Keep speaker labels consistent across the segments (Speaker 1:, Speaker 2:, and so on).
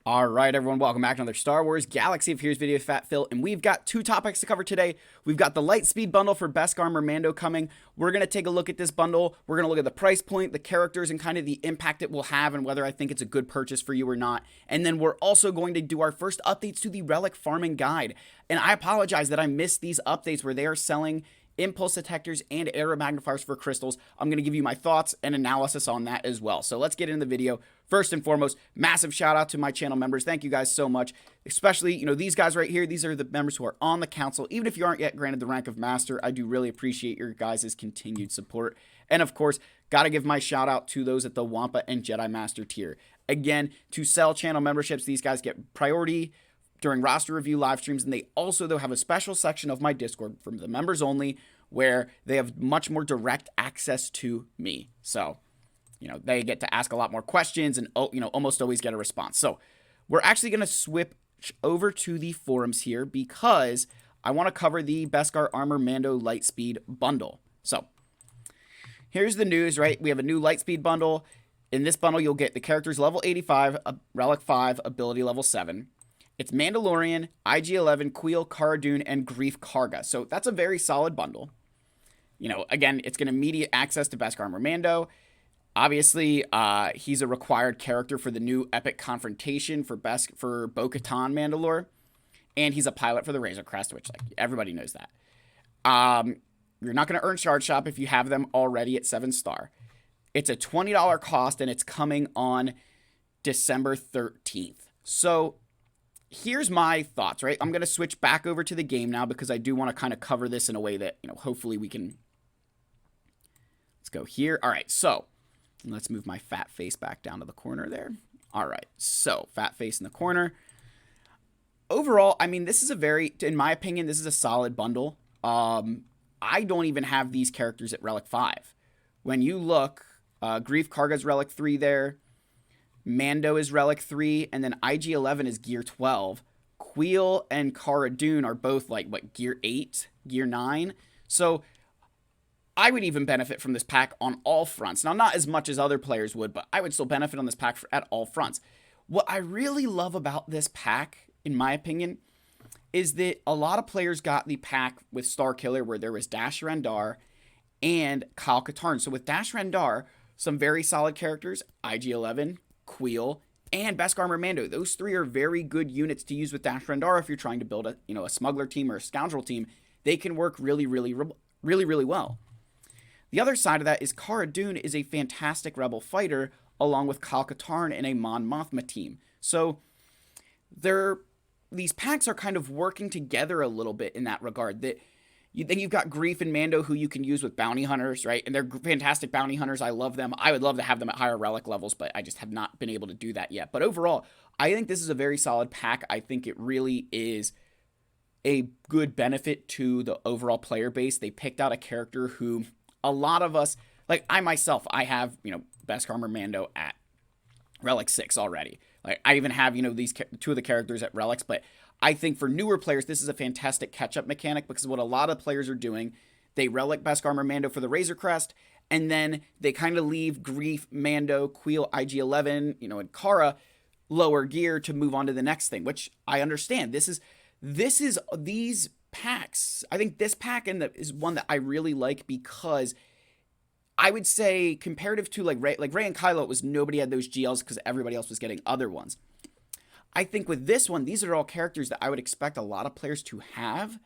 Speaker 1: All right, everyone, welcome back to another Star Wars Galaxy of Heroes video with Fat Phil, and we've got two topics to cover today. We've got the Lightspeed Bundle for Beskar Mando coming. We're going to take a look at this bundle. We're going to look at the price point, the characters, and kind of the impact it will have and whether I think it's a good purchase for you or not. And then we're also going to do our first updates to the Relic Farming Guide. And I apologize that I missed these updates where they are selling impulse detectors and arrow magnifiers for crystals. I'm going to give you my thoughts and analysis on that as well. So let's get into the video. First and foremost, massive shout out to my channel members. Thank you guys so much. Especially, these guys right here. These are the members who are on the council. Even if you aren't yet granted the rank of master, I do really appreciate your guys' continued support. And of course, got to give my shout out to those at the Wampa and Jedi Master tier. Again, to sell channel memberships, these guys get priority during roster review live streams, and they also though have a special section of my Discord from the members only where they have much more direct access to me. So, they get to ask a lot more questions and, almost always get a response. So we're actually going to switch over to the forums here because I want to cover the Beskar Armor Mando Lightspeed Bundle. So here's the news, right? We have a new Lightspeed Bundle. In this bundle, you'll get the characters level 85, Relic 5, ability level 7. It's Mandalorian, IG-11, Queel, Cara Dune, and Greef Karga. So that's a very solid bundle. Again, it's going to immediate access to Beskar Armor Mando. Obviously, he's a required character for the new Epic Confrontation for Bo-Katan Mandalore. And he's a pilot for the Razor Crest, which, everybody knows that. You're not going to earn Shard Shop if you have them already at 7-star. It's a $20 cost, and it's coming on December 13th. So here's my thoughts, right? I'm going to switch back over to the game now because I do want to kind of cover this in a way that, hopefully we can. Let's go here. All right, so let's move my fat face back down to the corner there. All right, so fat face in the corner. Overall, this is in my opinion, this is a solid bundle. I don't even have these characters at Relic 5. When you look, Greef Karga's Relic 3 there. Mando is Relic 3, and then IG-11 is Gear 12. Queel and Cara Dune are both Gear 8, Gear 9. So I would even benefit from this pack on all fronts. Now, not as much as other players would, but I would still benefit on this pack at all fronts. What I really love about this pack, in my opinion, is that a lot of players got the pack with Star Killer where there was Dash Rendar and Kyle Katarn. So with Dash Rendar, some very solid characters, IG-11, Queel, and Beskar Armor Mando. Those three are very good units to use with Dash Rendar if you're trying to build a smuggler team or a scoundrel team. They can work really, really, really, really well. The other side of that is Cara Dune is a fantastic rebel fighter along with Kyle Katarn in a Mon Mothma team. So these packs are kind of working together a little bit in that regard. Then you've got Greef and Mando who you can use with bounty hunters, right? And they're fantastic bounty hunters. I love them. I would love to have them at higher relic levels, but I just have not been able to do that yet. But overall, I think this is a very solid pack. I think it really is a good benefit to the overall player base. They picked out a character who a lot of us, I myself, I have, Beskar Armor Mando at Relic 6 already. I even have, these two of the characters at Relics, but I think for newer players, this is a fantastic catch-up mechanic because what a lot of players are doing, they Relic Beskar Armor Mando for the Razor Crest, and then they kind of leave Greef, Mando, Queel, IG-11, and Cara lower gear to move on to the next thing, which I understand. These packs, I think this pack is one that I really like because I would say comparative to Rey and Kylo, it was nobody had those GLs because everybody else was getting other ones. I think with this one, these are all characters that I would expect a lot of players to have,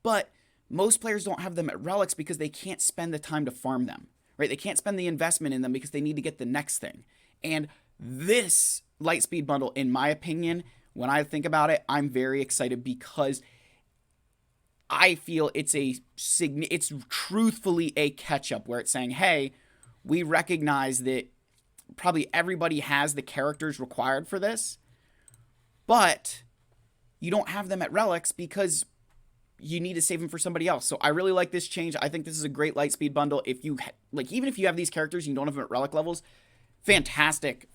Speaker 1: but most players don't have them at Relics because they can't spend the time to farm them, right? They can't spend the investment in them because they need to get the next thing. And this Lightspeed Bundle, in my opinion, when I think about it, I'm very excited because I feel it's truthfully a catch-up where it's saying, hey, we recognize that probably everybody has the characters required for this, but you don't have them at Relics because you need to save them for somebody else. So I really like this change. I think this is a great Lightspeed Bundle. If you even if you have these characters and you don't have them at Relic levels, fantastic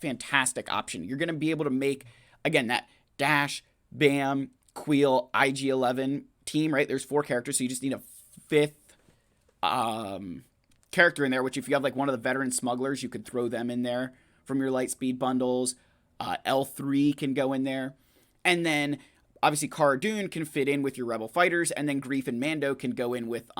Speaker 1: option. You're going to be able to make, again, that Dash, Bam, Queel, IG-11 team, right? There's 4 characters, so you just need a 5th character in there, which if you have one of the veteran smugglers, you could throw them in there from your Lightspeed bundles. L3 can go in there. And then obviously Cara Dune can fit in with your Rebel Fighters, and then Grief and Mando can go in with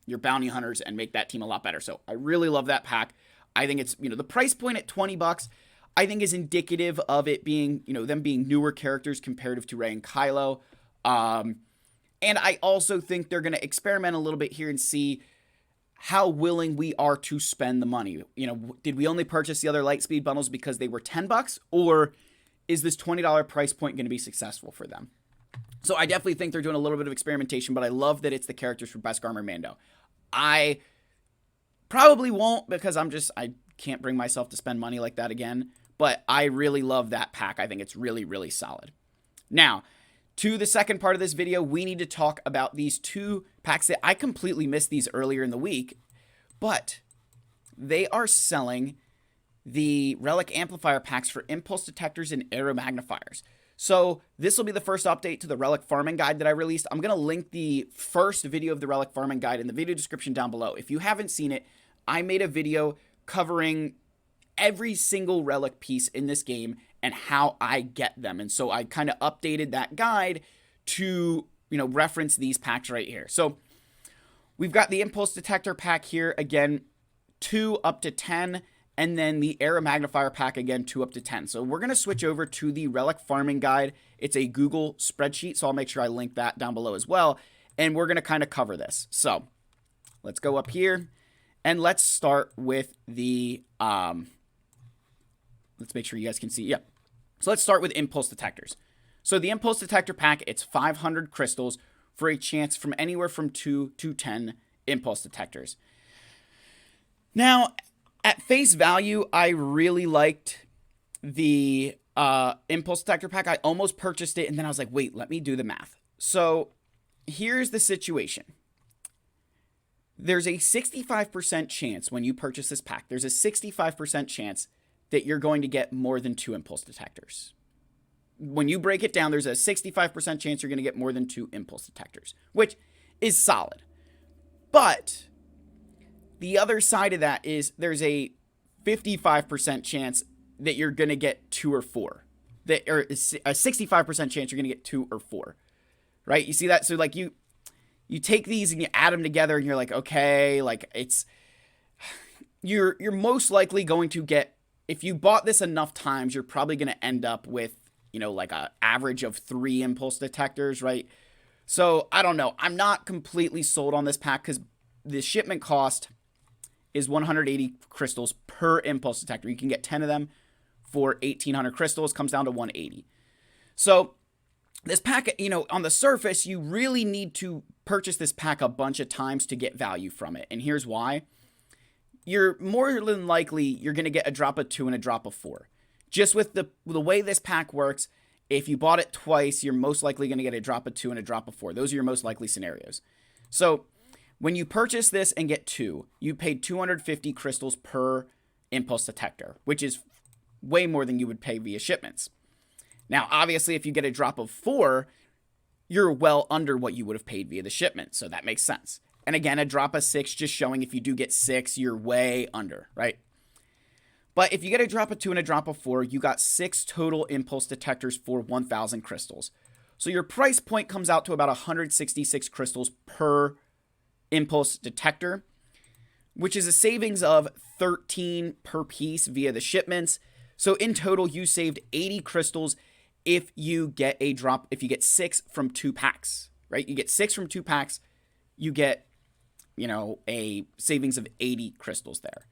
Speaker 1: your Bounty Hunters and make that team a lot better. So I really love that pack. I think it's, the price point at $20, I think is indicative of it being, them being newer characters comparative to Rey and Kylo. And I also think they're going to experiment a little bit here and see how willing we are to spend the money. Did we only purchase the other Lightspeed bundles because they were $10, or is this $20 price point going to be successful for them? So I definitely think they're doing a little bit of experimentation, but I love that it's the characters for Beskar Mando. I probably won't, because I can't bring myself to spend money like that again, but I really love that pack. I think it's really, really solid. Now, to the second part of this video, we need to talk about these two packs that I completely missed these earlier in the week, but they are selling the Relic Amplifier packs for Impulse Detectors and Arrow Magnifiers. So this will be the first update to the Relic Farming Guide that I released. I'm going to link the first video of the Relic Farming Guide in the video description down below. If you haven't seen it, I made a video covering every single Relic piece in this game and how I get them. And so I kind of updated that guide to, reference these packs right here. So we've got the Impulse Detector pack here, again, 2 up to 10, and then the Arrow Magnifier pack, again, 2 up to 10. So we're going to switch over to the Relic Farming Guide. It's a Google spreadsheet, so I'll make sure I link that down below as well. And we're going to kind of cover this. So let's go up here, and let's start with the, let's make sure you guys can see. Yeah. So let's start with Impulse Detectors. So the Impulse Detector pack, it's 500 crystals for a chance from anywhere from 2 to 10 Impulse Detectors. Now, at face value, I really liked the Impulse Detector pack. I almost purchased it, and then I was like, wait, let me do the math. So here's the situation. There's a 65% chance when you purchase this pack, there's a 65% chance that you're going to get more than 2 Impulse Detectors. When you break it down, there's a 65% chance you're going to get more than 2 Impulse Detectors, which is solid. But the other side of that is there's a 55% chance that you're going to get 2 or 4. Or a 65% chance you're going to get 2 or 4. Right? You see that? So like you take these and you add them together and you're like, okay, like you're most likely going to get, if you bought this enough times, you're probably going to end up with, like an average of 3 Impulse Detectors, right? So I don't know. I'm not completely sold on this pack because the shipment cost is 180 crystals per Impulse Detector. You can get 10 of them for 1,800 crystals, comes down to 180. So this pack, on the surface, you really need to purchase this pack a bunch of times to get value from it. And here's why. You're more than likely, you're going to get a drop of 2 and a drop of 4. Just with the way this pack works, if you bought it twice, you're most likely going to get a drop of 2 and a drop of 4. Those are your most likely scenarios. So when you purchase this and get 2, you paid 250 crystals per Impulse Detector, which is way more than you would pay via shipments. Now, obviously, if you get a drop of 4, you're well under what you would have paid via the shipment. So that makes sense. And again, a drop of 6, just showing if you do get 6, you're way under, right? But if you get a drop of 2 and a drop of 4, you got 6 total Impulse Detectors for 1,000 crystals. So your price point comes out to about 166 crystals per Impulse Detector, which is a savings of 13 per piece via the shipments. So in total, you saved 80 crystals if you get 6 from 2 packs, right? You get 6 from 2 packs, you get, a savings of 80 crystals there.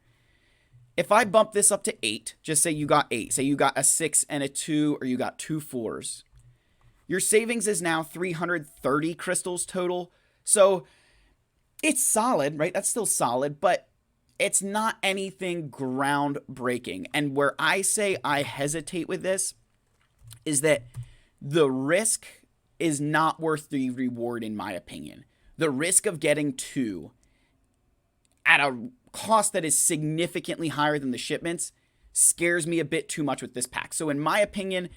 Speaker 1: If I bump this up to 8, just say you got 8, say you got a 6 and a 2, or you got 2 4s, your savings is now 330 crystals total. So it's solid, right? That's still solid, but it's not anything groundbreaking. And where I say I hesitate with this is that the risk is not worth the reward, in my opinion. The risk of getting 2 at a cost that is significantly higher than the shipments scares me a bit too much with this pack. So in my opinion,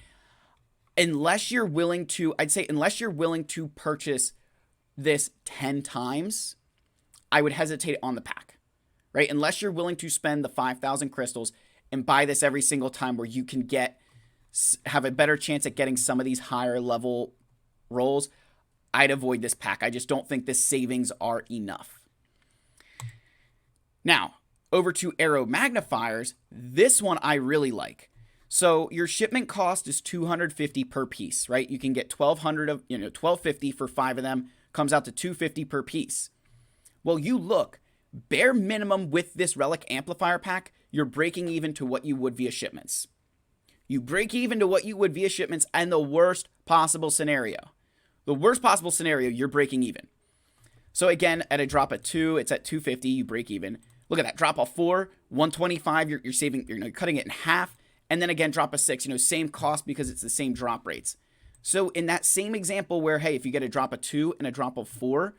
Speaker 1: unless you're willing to purchase this 10 times, I would hesitate on the pack, right? Unless you're willing to spend the 5,000 crystals and buy this every single time, where you can get have a better chance at getting some of these higher level rolls, I'd avoid this pack. I just don't think the savings are enough. Now, over to Arrow Magnifiers. This one I really like. So your shipment cost is $250 per piece, right? You can get 1,250 for 5 of them. Comes out to $250 per piece. Well, you look, bare minimum with this Relic Amplifier Pack, you're breaking even to what you would via shipments. You break even to what you would via shipments, and the worst possible scenario. The worst possible scenario, you're breaking even. So again, at a drop of 2, it's at $250, you break even. Look at that, drop of 4, $125, you're saving, you're cutting it in half. And then again, drop of 6, same cost because it's the same drop rates. So in that same example where, hey, if you get a drop of 2 and a drop of 4,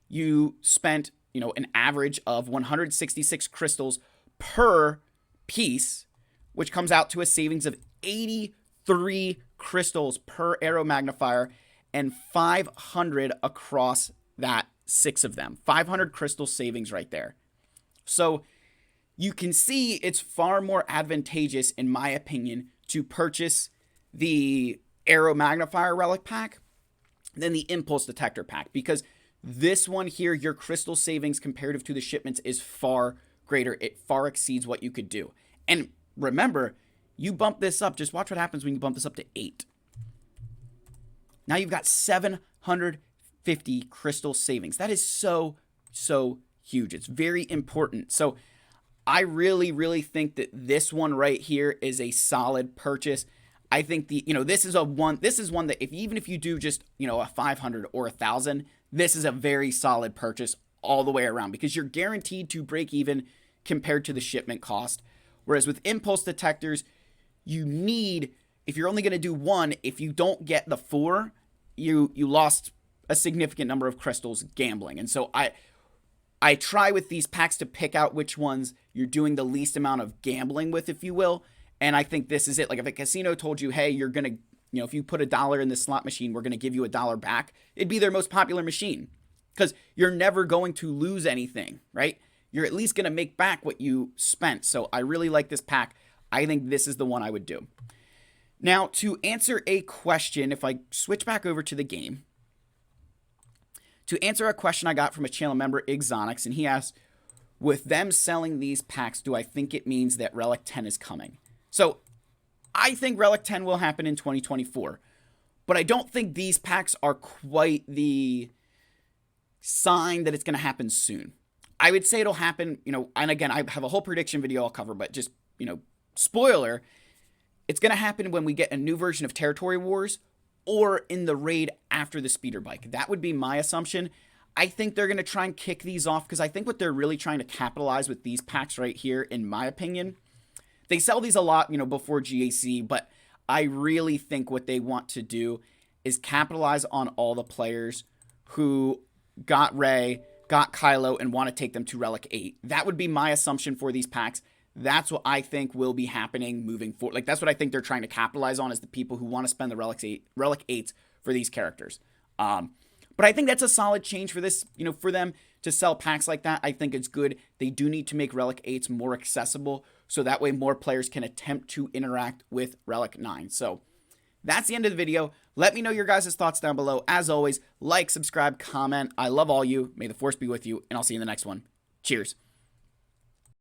Speaker 1: you spent, an average of 166 crystals per piece, which comes out to a savings of 83 crystals per Arrow Magnifier and 500 across that 6 of them. 500 crystal savings right there. So you can see it's far more advantageous, in my opinion, to purchase the Arrow Magnifier Relic Pack than the Impulse Detector Pack, because this one here, your crystal savings comparative to the shipments is far greater. It far exceeds what you could do. And remember, you bump this up. Just watch what happens when you bump this up to 8. Now you've got 750 crystal savings. That is so huge. It's very important. So I really, really think that this one right here is a solid purchase. I think this is one that even if you do just, a 500 or 1,000, this is a very solid purchase all the way around because you're guaranteed to break even compared to the shipment cost. Whereas with impulse detectors, you need, if you're only going to do 1, if you don't get the 4, you lost a significant number of crystals gambling. And so I try with these packs to pick out which ones you're doing the least amount of gambling with, if you will. And I think this is it. Like if a casino told you, hey, you're going to, if you put $1 in the slot machine, we're going to give you $1 back. It'd be their most popular machine because you're never going to lose anything, right? You're at least going to make back what you spent. So I really like this pack. I think this is the one I would do. Now, to answer a question, if I switch back over to the game, to answer a question I got from a channel member, Exonix, and he asked, with them selling these packs, do I think it means that Relic 10 is coming? So I think Relic 10 will happen in 2024, but I don't think these packs are quite the sign that it's going to happen soon. I would say it'll happen, and again, I have a whole prediction video I'll cover, but just, spoiler, it's going to happen when we get a new version of Territory Wars or in the raid after the speeder bike. That would be my assumption. I think they're going to try and kick these off because I think what they're really trying to capitalize with these packs right here, in my opinion, they sell these a lot, before GAC, but I really think what they want to do is capitalize on all the players who got Rey, got Kylo, and want to take them to Relic 8. That would be my assumption for these packs. That's what I think will be happening moving forward. Like, that's what I think they're trying to capitalize on, is the people who want to spend the Relic 8s for these characters. But I think that's a solid change for this, for them to sell packs like that. I think it's good. They do need to make Relic 8s more accessible, so that way more players can attempt to interact with Relic 9. So that's the end of the video. Let me know your guys' thoughts down below. As always, like, subscribe, comment. I love all you. May the Force be with you, and I'll see you in the next one. Cheers.